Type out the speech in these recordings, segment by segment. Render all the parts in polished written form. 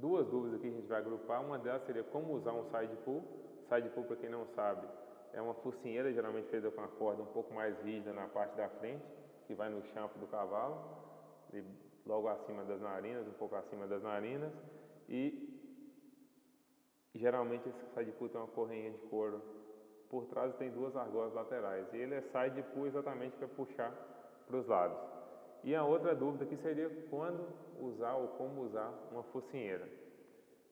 duas dúvidas aqui que a gente vai agrupar. Uma delas seria como usar um side pull. Side pull, para quem não sabe, é uma focinheira geralmente feita com a corda um pouco mais rígida na parte da frente, que vai no chanfre do cavalo, e logo acima das narinas, um pouco acima das narinas, e geralmente esse side pull tem uma correinha de couro por trás e tem duas argolas laterais, e ele é side pull exatamente para puxar para os lados. E a outra dúvida aqui seria quando usar ou como usar uma focinheira.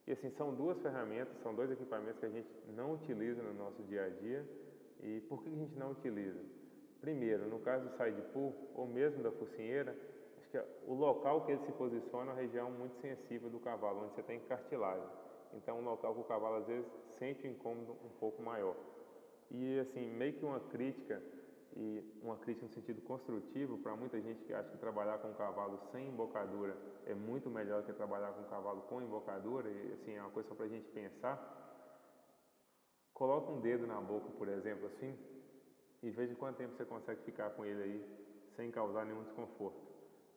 E assim, são duas ferramentas, são dois equipamentos que a gente não utiliza no nosso dia a dia. E por que a gente não utiliza? Primeiro, no caso do side pull, ou mesmo da focinheira, acho que o local que ele se posiciona é uma região muito sensível do cavalo, onde você tem cartilagem. Então, um local que o cavalo às vezes sente um incômodo um pouco maior. E assim, meio que uma crítica, e uma crítica no sentido construtivo, para muita gente que acha que trabalhar com um cavalo sem embocadura é muito melhor que trabalhar com um cavalo com embocadura, e assim, é uma coisa só para a gente pensar. Coloca um dedo na boca, por exemplo, assim, e veja quanto tempo você consegue ficar com ele aí, sem causar nenhum desconforto.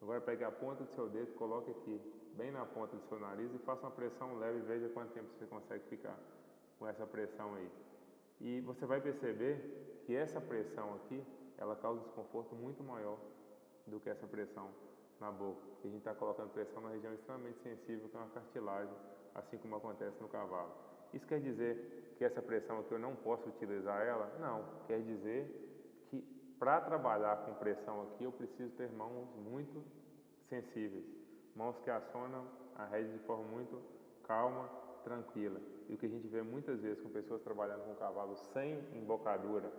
Agora pegue a ponta do seu dedo, coloque aqui, bem na ponta do seu nariz, e faça uma pressão leve e veja quanto tempo você consegue ficar com essa pressão aí. E você vai perceber que essa pressão aqui, ela causa desconforto muito maior do que essa pressão na boca, porque a gente está colocando pressão na região extremamente sensível, que é uma cartilagem, assim como acontece no cavalo. Isso quer dizer que essa pressão aqui eu não posso utilizar ela? Não, quer dizer que para trabalhar com pressão aqui eu preciso ter mãos muito sensíveis, mãos que acionam a rédea de forma muito calma, tranquila. E o que a gente vê muitas vezes com pessoas trabalhando com cavalo sem embocadura,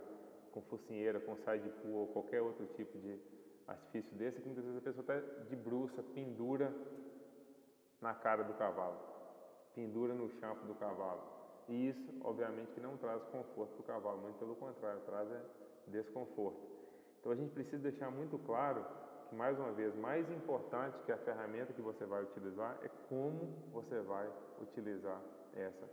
com focinheira, com side pull ou qualquer outro tipo de artifício desse, que muitas vezes a pessoa até debruça, pendura na cara do cavalo, pendura no chanfre do cavalo. E isso, obviamente, que não traz conforto para o cavalo, muito pelo contrário, traz desconforto. Então a gente precisa deixar muito claro que, mais uma vez, mais importante que a ferramenta que você vai utilizar é como você vai utilizar essa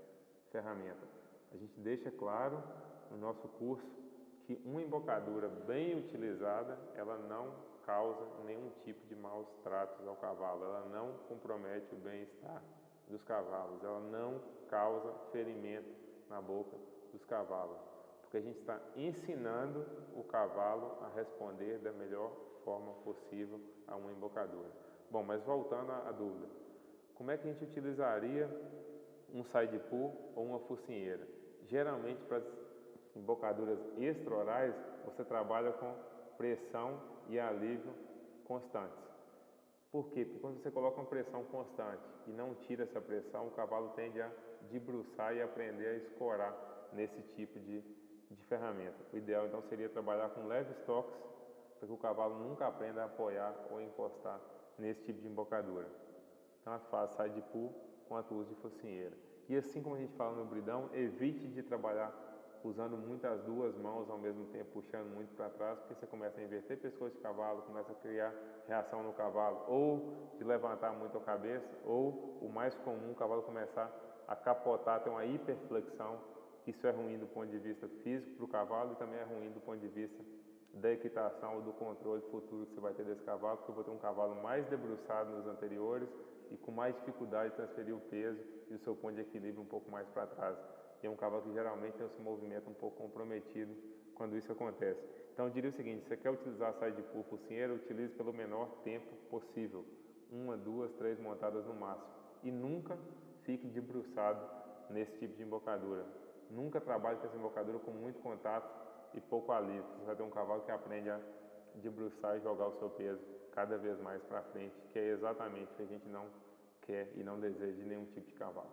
ferramenta. A gente deixa claro no nosso curso que uma embocadura bem utilizada, ela não causa nenhum tipo de maus tratos ao cavalo, ela não compromete o bem-estar dos cavalos, ela não causa ferimento na boca dos cavalos, porque a gente está ensinando o cavalo a responder da melhor forma possível a uma embocadura. Bom, mas voltando à dúvida, como é que a gente utilizaria um side pull ou uma focinheira? Geralmente, para as embocaduras extraorais, você trabalha com pressão e alívio constantes. Por quê? Porque quando você coloca uma pressão constante e não tira essa pressão, o cavalo tende a debruçar e aprender a escorar nesse tipo de ferramenta. O ideal então seria trabalhar com leves toques para que o cavalo nunca aprenda a apoiar ou encostar nesse tipo de embocadura. Tanto faz side pull quanto uso de focinheira. E assim como a gente fala no bridão, evite de trabalhar usando muito as duas mãos ao mesmo tempo, puxando muito para trás, porque você começa a inverter pescoço de cavalo, começa a criar reação no cavalo, ou de levantar muito a cabeça, ou o mais comum, o cavalo começar a capotar, ter uma hiperflexão, que isso é ruim do ponto de vista físico para o cavalo e também é ruim do ponto de vista da equitação ou do controle futuro que você vai ter desse cavalo, porque eu vou ter um cavalo mais debruçado nos anteriores e com mais dificuldade de transferir o peso e o seu ponto de equilíbrio um pouco mais para trás. E é um cavalo que geralmente tem o seu movimento um pouco comprometido quando isso acontece. Então eu diria o seguinte, se você quer utilizar side pull focinheira, utilize pelo menor tempo possível. 1, 2, 3 montadas no máximo. E nunca fique debruçado nesse tipo de embocadura. Nunca trabalhe com essa embocadura com muito contato e pouco alívio. Você vai ter um cavalo que aprende a debruçar e jogar o seu peso cada vez mais para frente, que é exatamente o que a gente não quer e não deseja de nenhum tipo de cavalo.